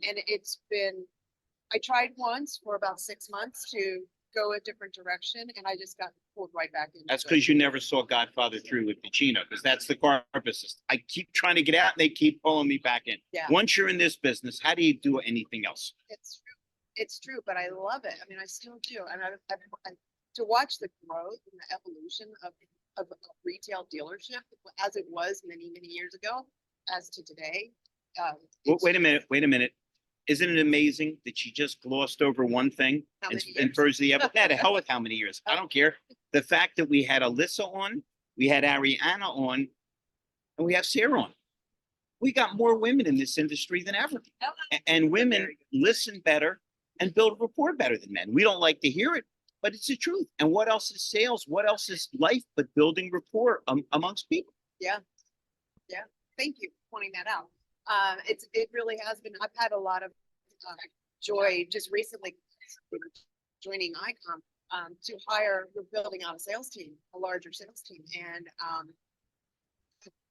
I tried once for about 6 months to go a different direction, and I just got pulled right back in. That's because you never saw Godfather 3 with Pacino, because that's the car business. I keep trying to get out, and they keep pulling me back in. Yeah. Once you're in this business, how do you do anything else? It's true. It's true, but I love it. I mean, I still do. And to watch the growth and the evolution of a retail dealership as it was many, many years ago, as to today. Well, wait a minute. Isn't it amazing that she just glossed over one thing and further the evidence? Yeah, to hell with how many years. I don't care. The fact that we had Alyssa on, we had Ariana on, and we have Sarah on. We got more women in this industry than ever. And women listen better and build rapport better than men. We don't like to hear it, but it's the truth. And what else is sales? What else is life but building rapport amongst people? Yeah. Yeah. Thank you for pointing that out. It really has been. I've had a lot of joy just recently joining ICOM to hire. We're building out a sales team, a larger sales team, and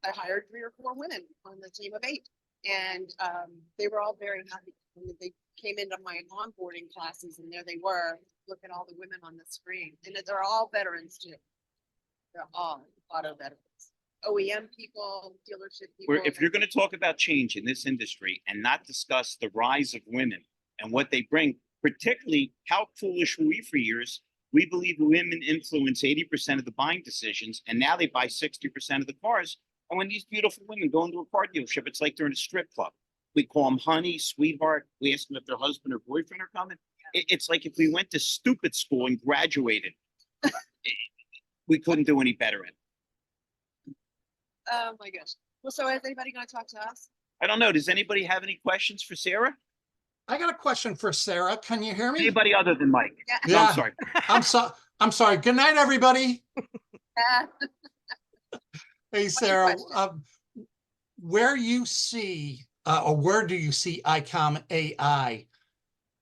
I hired 3 or 4 women on the team of 8, and they were all very happy. And they came into my onboarding classes, and there they were. Look at all the women on the screen, and they're all veterans too. They're all auto veterans. OEM people, dealership people. If you're going to talk about change in this industry and not discuss the rise of women and what they bring, particularly how foolish were we for years? We believe women influence 80% of the buying decisions, and now they buy 60% of the cars. And when these beautiful women go into a car dealership, it's like they're in a strip club. We call them honey, sweetheart. We ask them if their husband or boyfriend are coming. It's like if we went to stupid school and graduated, we couldn't do any better in it. Oh my gosh. Well, so is anybody going to talk to us? I don't know. Does anybody have any questions for Sarah? I got a question for Sarah. Can you hear me? Anybody other than Mike? Yeah. No, I'm sorry. I'm sorry. Good night, everybody. Hey, Sarah, where you see or where do you see ICOM.AI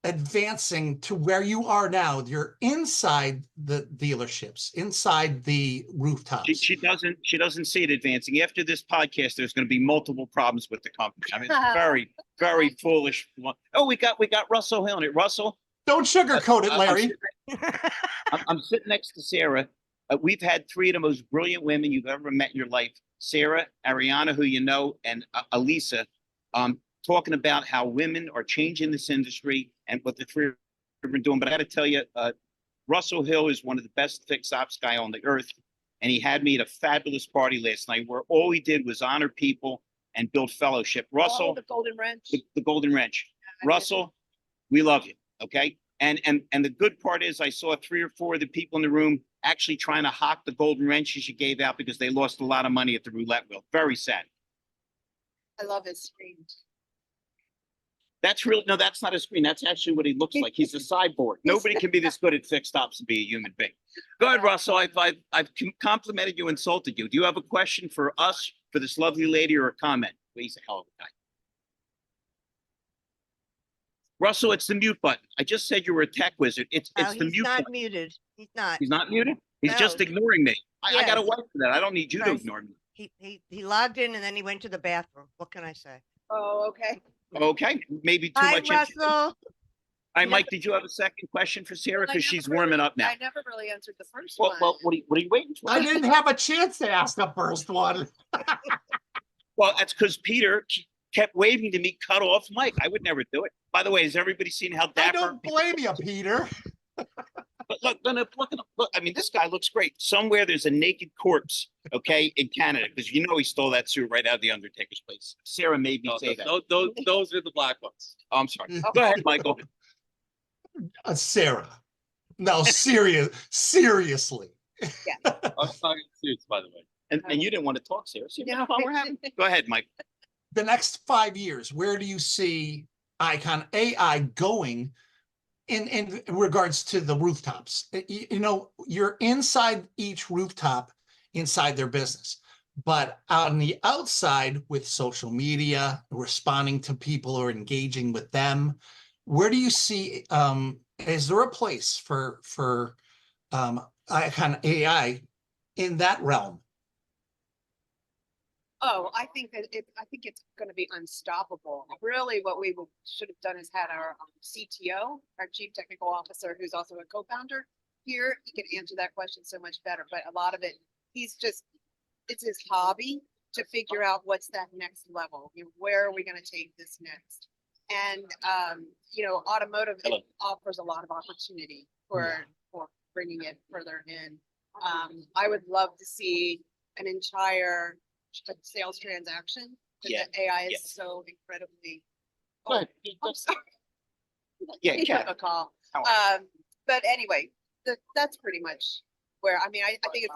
advancing to where you are now? You're inside the dealerships, inside the rooftops. She doesn't see it advancing. After this podcast, there's going to be multiple problems with the company. I mean, it's very, very foolish. Oh, we got Russell Hill in it. Russell, Don't sugarcoat it, Larry. I'm sitting next to Sarah. We've had three of the most brilliant women you've ever met in your life. Sarah, Ariana, who you know, and Elisa, talking about how women are changing this industry and what the three have been doing. But I got to tell you, Russell Hill is one of the best fixed ops guy on the earth. And he had me at a fabulous party last night where all he did was honor people and build fellowship. Russell, the Golden Wrench. the Golden Wrench. Russell, we love you. Okay. And the good part is I saw 3 or 4 of the people in the room actually trying to hawk the golden wrenches you gave out because they lost a lot of money at the roulette wheel. Very sad. I love his screen. That's real. No, that's not a screen. That's actually what he looks like. He's a cyborg. Nobody can be this good at fixed ops and be a human being. Go ahead, Russell. I've complimented you, insulted you. Do you have a question for us, for this lovely lady, or a comment? He's a hell of a guy. Russell, it's the mute button. I just said you were a tech wizard. It's the He's mute not button. muted. He's not. He's not muted? He's No. just ignoring me. I got a Yes. wife for that. I don't need you to Right. ignore me. He logged in and then he went to the bathroom. What can I say? Oh, okay. Okay, maybe too Hi, much. Russell. Hi, Mike, did you have a second question for Sarah? Well, I Because she's never warming really- up now. I never really answered the first Well, one. what are you waiting for? I didn't have a chance to ask the first one. Well, that's because Peter kept waving to me, cut off Mike. I would never do it. By the way, has everybody seen how I dapper? don't blame you, Peter. But look at him. Look, I mean, this guy looks great. Somewhere there's a naked corpse, okay, in Canada, because you know he stole that suit right out of the Undertaker's place. Sarah made me No, say that. those are the black ones. Oh, I'm sorry. Go ahead, Michael. Sarah. No, seriously. I was talking suits, by the way. And you didn't want to talk, Sarah. See No, how fun we're having? Go ahead, Mike. The next 5 years, where do you see ICOM.AI going in regards to the rooftops? You know, you're inside each rooftop, inside their business. But on the outside with social media, responding to people or engaging with them, where do you see, is there a place for ICOM.AI in that realm? Oh, I think it's gonna be unstoppable. Really, what we should have done is had our CTO, our Chief Technical Officer, who's also a co-founder here. He could answer that question so much better, but a lot of it, it's his hobby to figure out what's that next level. You know, where are we gonna take this next? And, you know, automotive it offers a lot of opportunity for bringing it further in. I would love to see an entire sales transaction. Yeah, The AI is yeah. so incredibly. Go ahead. I'm sorry. Yeah, He Kat. took a call. How are But anyway, that's pretty much where, I mean, I think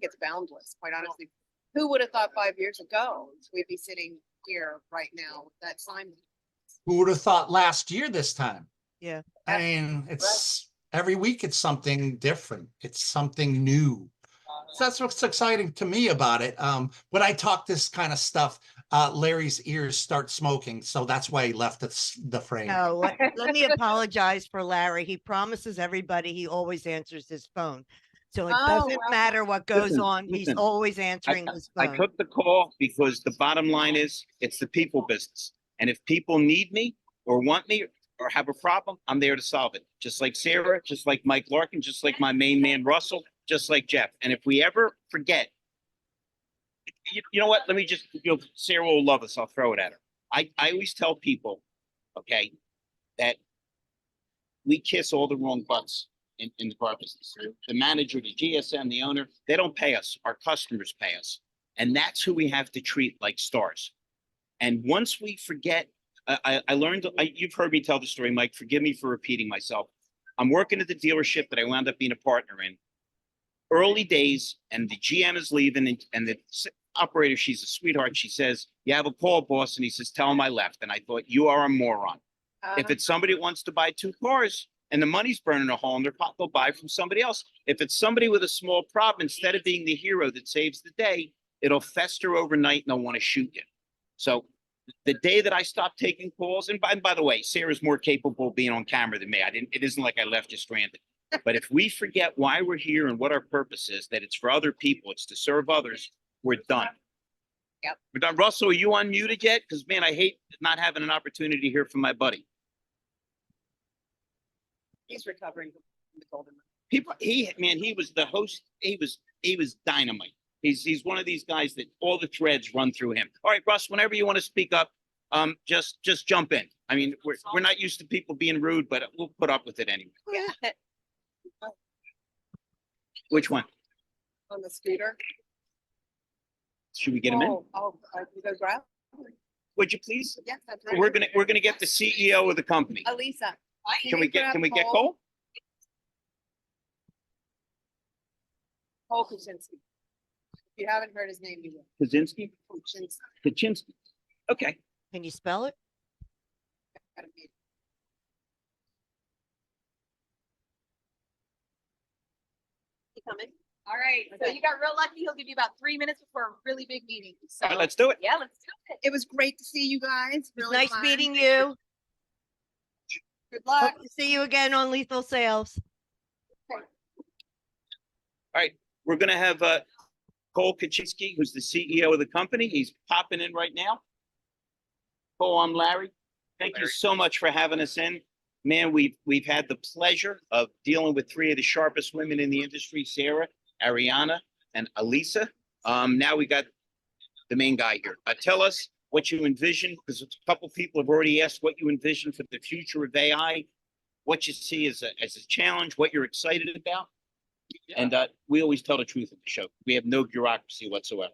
it's boundless, quite honestly. Who would have thought 5 years ago we'd be sitting here right now with that Simon? Who would have thought last year this time? Yeah. I mean, it's every week it's something different. It's something new. So that's what's exciting to me about it. When I talk this kind of stuff, Larry's ears start smoking. So that's why he left the frame. No, let me apologize for Larry. He promises everybody he always answers his phone. So it Oh, doesn't wow. matter what goes Listen, on. He's listen. always answering his I phone. took the call because the bottom line is it's the people business. And if people need me or want me or have a problem, I'm there to solve it. Just like Sarah, just like Mike Larkin, just like my main man, Russell, just like Jeff. And if we ever forget, you know what? Let me just, Sarah will love us. I'll throw it at her. I always tell people, okay, that we kiss all the wrong butts in the car business. The manager, the GSM, the owner, they don't pay us. Our customers pay us. And that's who we have to treat like stars. And once we forget, I learned, you've heard me tell the story, Mike, forgive me for repeating myself. I'm working at the dealership that I wound up being a partner in. Early days, and the GM is leaving, and the operator, she's a sweetheart. She says, you have a call, boss. And he says, tell him I left. And I thought, you are a moron. If it's somebody that wants to buy 2 cars and the money's burning a hole in their pocket, they'll buy from somebody else. If it's somebody with a small problem, instead of being the hero that saves the day, it'll fester overnight and they'll want to shoot you. So The day that I stopped taking calls, and by the way, Sarah's more capable of being on camera than me. It isn't like I left you stranded. But if we forget why we're here and what our purpose is, that it's for other people, it's to serve others, we're done. Yep. We're done. Russell, are you unmuted yet? Because man, I hate not having an opportunity to hear from my buddy. He's recovering from the golden. He was the host. He was dynamite. He's one of these guys that all the threads run through him. All right, Russ, whenever you want to speak up, just jump in. I mean, we're not used to people being rude, but we'll put up with it anyway. Yeah. Which one? On the scooter. Should we get him in? You go grab? Would you please? Yes, that's right. We're gonna get the CEO of the company. Elisa. Can we get Cole? Cole Kuczynski. If you haven't heard his name, you will. Kaczynski? Kaczynski. Okay. Can you spell it? You coming? All right, so you got real lucky. He'll give you about 3 minutes before a really big meeting. So All right, let's do it. yeah, let's do it. It was great to see you guys. It's Really nice fun. meeting you. Good luck. Hope to see you again on Lethal Sales. All right, we're gonna have Cole Kaczynski, who's the CEO of the company. He's popping in right now. Cole, I'm Larry. Thank you so much for having us in. Man, we've had the pleasure of dealing with three of the sharpest women in the industry, Sarah, Ariana, and Elisa. Now we got the main guy here. Tell us what you envision, because a couple people have already asked what you envision for the future of AI, what you see as a challenge, what you're excited about. And we always tell the truth at the show. We have no bureaucracy whatsoever.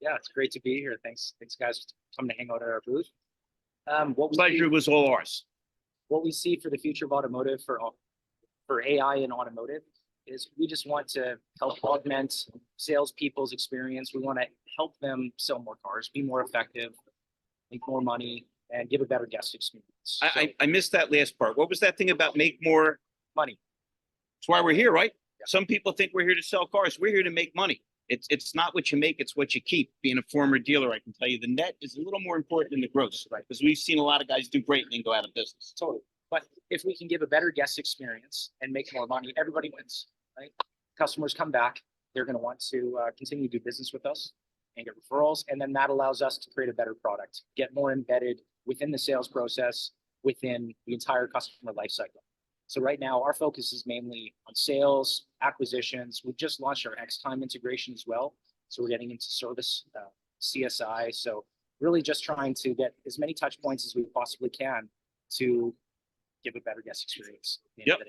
Yeah, it's great to be here. Thanks guys for coming to hang out at our booth. Pleasure was all ours. What we see for the future of automotive for AI in automotive is we just want to help augment salespeople's experience. We want to help them sell more cars, be more effective, make more money, and give a better guest experience. I missed that last part. What was that thing about make more money? That's why we're here, right? Yeah. Some people think we're here to sell cars. We're here to make money. It's not what you make, it's what you keep. Being a former dealer, I can tell you the net is a little more important than the gross, right? Because we've seen a lot of guys do great and then go out of business. Totally. But if we can give a better guest experience and make more money, everybody wins, right? Customers come back. They're going to want to continue to do business with us and get referrals. And then that allows us to create a better product, get more embedded within the sales process, within the entire customer lifecycle. So right now, our focus is mainly on sales, acquisitions. We've just launched our X-Time integration as well. So we're getting into service, CSI. So really just trying to get as many touch points as we possibly can to give a better guest experience. Yep.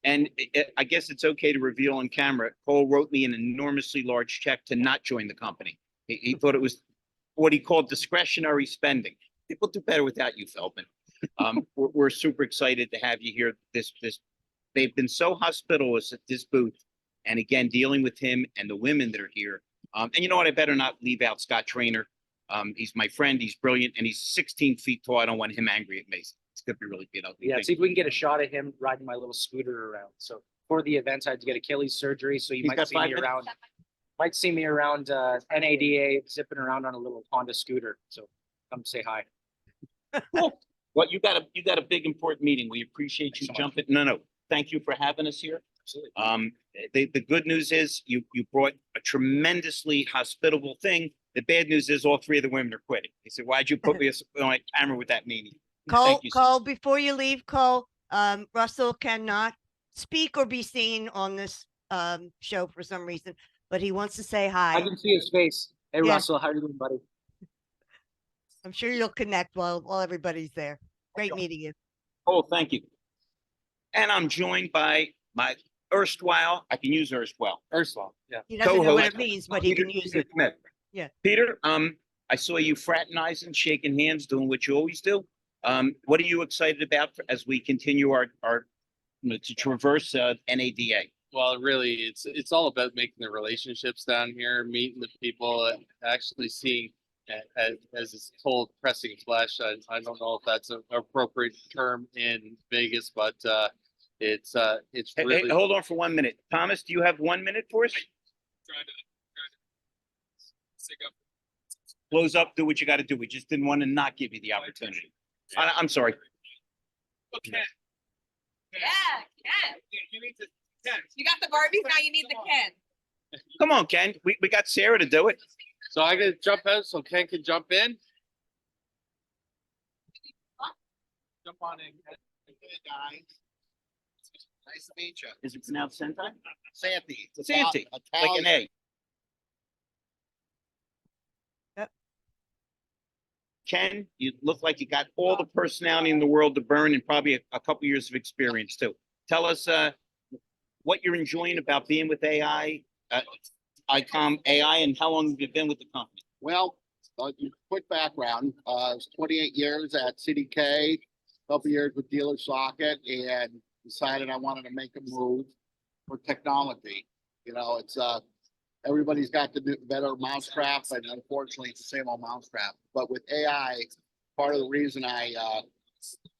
And I guess it's okay to reveal on camera, Cole wrote me an enormously large check to not join the company. He thought it was what he called discretionary spending. People do better without you, Feldman. We're super excited to have you here. They've been so hospitable at this booth, and again, dealing with him and the women that are here. And you know what? I better not leave out Scott Trainer. He's my friend. He's brilliant, and he's 16 feet tall. I don't want him angry at me. It's gonna be really good. Yeah, see if we can get a shot of him riding my little scooter around. So for the event, I had to get Achilles surgery, so you might see me around. Might see me around NADA zipping around on a little Honda scooter. So come say hi. Cool. Well, you got a big important meeting. We appreciate you jumping. No, thank you for having us here. Absolutely. The good news is you brought a tremendously hospitable thing. The bad news is all three of the women are quitting. They said, "Why'd you put me on camera with that meeting?" Cole, before you leave, Cole, Russell cannot speak or be seen on this show for some reason, but he wants to say hi. I can see his face. Hey, Yeah. Russell, how are you doing, buddy? I'm sure you'll connect while everybody's there. Great meeting you. Oh, thank you. And I'm joined by my erstwhile, I can use erstwhile. Erstwhile, yeah. He doesn't know what Co-host, it means, but he can use it. Smith. Yeah. Peter, I saw you fraternizing, shaking hands, doing what you always do. What are you excited about as we continue our to traverse NADA? Well, really, it's all about making the relationships down here, meeting the people, actually seeing, as it's told, pressing flesh. I don't know if that's an appropriate term in Vegas, but it's really. Hey, hold on for 1 minute. Thomas, do you have 1 minute for us? close up, do what you got to do. We just didn't want to not give you the opportunity. I'm sorry. Yeah, Ken. You got the Barbies, now you need the Ken. Come on, Ken. We got Sarah to do it. So I gotta jump out so Ken can jump in. Jump on in. Nice to meet you. Is it pronounced Sentai? Santi. Santi, like an A. Yep. Ken, you look like you got all the personality in the world to burn and probably a couple years of experience too. Tell us what you're enjoying about being with AI, ICOM.AI, and how long have you been with the company? Well, quick background, I was 28 years at CDK, couple years with Dealer Socket, and decided I wanted to make a move for technology. You know, it's everybody's got the better mousetrap, and unfortunately it's the same old mousetrap. But with AI, part of the reason I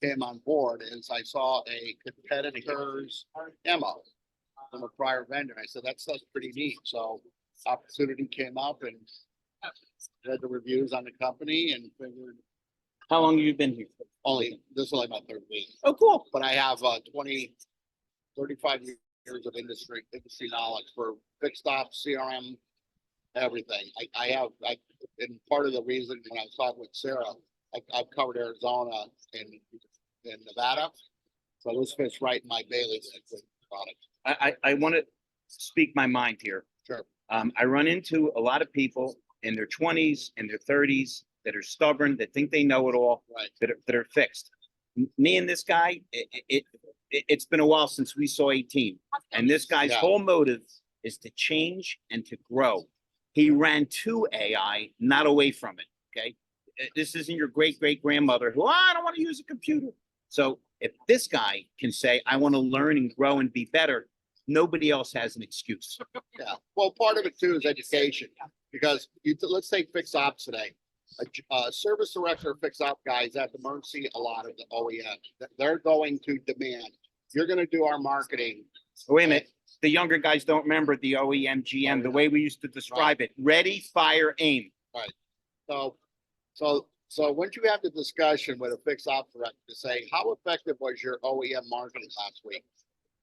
came on board is I saw a competitor's demo from a prior vendor. I said, that's pretty neat. So opportunity came up and read the reviews on the company and figured. How long have you been here? This is only my third week. Oh, cool. But I have 35 years of industry knowledge for fixed ops, CRM, everything. And part of the reason when I was talking with Sarah, I've covered Arizona and Nevada. So this fits right in my bailiwick product. I want to speak my mind here. Sure. I run into a lot of people in their 20s and their 30s that are stubborn, that think they know it all, Right. that are fixed. Me and this guy, it's been a while since we saw 18. And this guy's whole motive is to change and to grow. He ran to AI, not away from it. Okay. This isn't your great-great-grandmother who, I don't want to use a computer. So if this guy can say, I want to learn and grow and be better, nobody else has an excuse. Yeah. Well, part of it too is education, because let's take fixed ops today. A service director or fixed op guy is at the mercy a lot of the OEM. They're going to demand, you're going to do our marketing. Wait a minute. The younger guys don't remember the OEM GM, the way we used to describe it. Ready, fire, aim. Right. So once you have the discussion with a fixed op director to say, how effective was your OEM marketing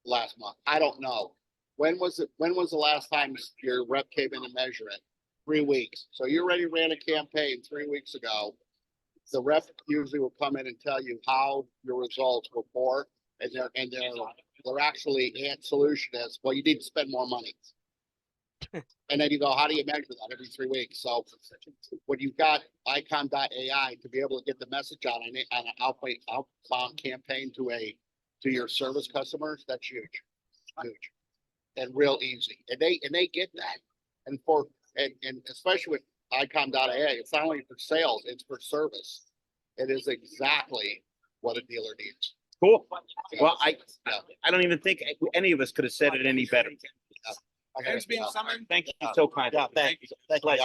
last month? I don't know. When was the last time your rep came in to measure it? 3 weeks. So you already ran a campaign 3 weeks ago. The rep usually will come in and tell you how your results were poor, and they're actually solution is, well, you need to spend more money. And then you go, how do you measure that every 3 weeks? So when you've got ICOM.AI to be able to get the message out on an outbound campaign to your service customers, that's huge, and real easy. And they get that. And especially with ICOM.AI, it's not only for sales, it's for service. It is exactly what a dealer needs. Cool. Well, I don't even think any of us could have said it any better. Ken's being summoned. Thank you so kind. Yeah, thank you. Pleasure.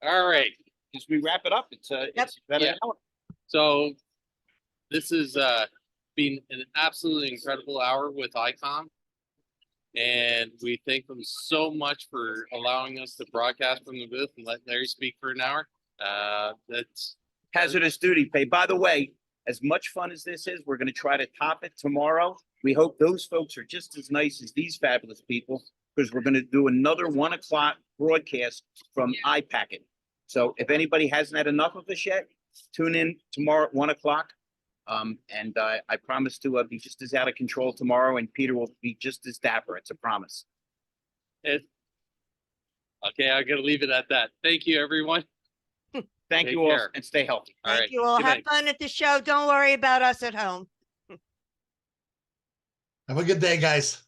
All right. As we wrap it up, it's better. Yeah. So this has been an absolutely incredible hour with ICOM. And we thank them so much for allowing us to broadcast from the booth and let Larry speak for an hour. That's Hazardous duty pay. By the way, as much fun as this is, we're going to try to top it tomorrow. We hope those folks are just as nice as these fabulous people, because we're going to do another 1 o'clock broadcast from iPacket. So if anybody hasn't had enough of us yet, tune in tomorrow at 1 o'clock. And I promise to be just as out of control tomorrow, and Peter will be just as dapper. It's a promise. it. Okay, I'm going to leave it at that. Thank you, everyone. Thank Take you all, care. and stay healthy. All Thank right. you all. Good Have night. fun at the show. Don't worry about us at home. Have a good day, guys.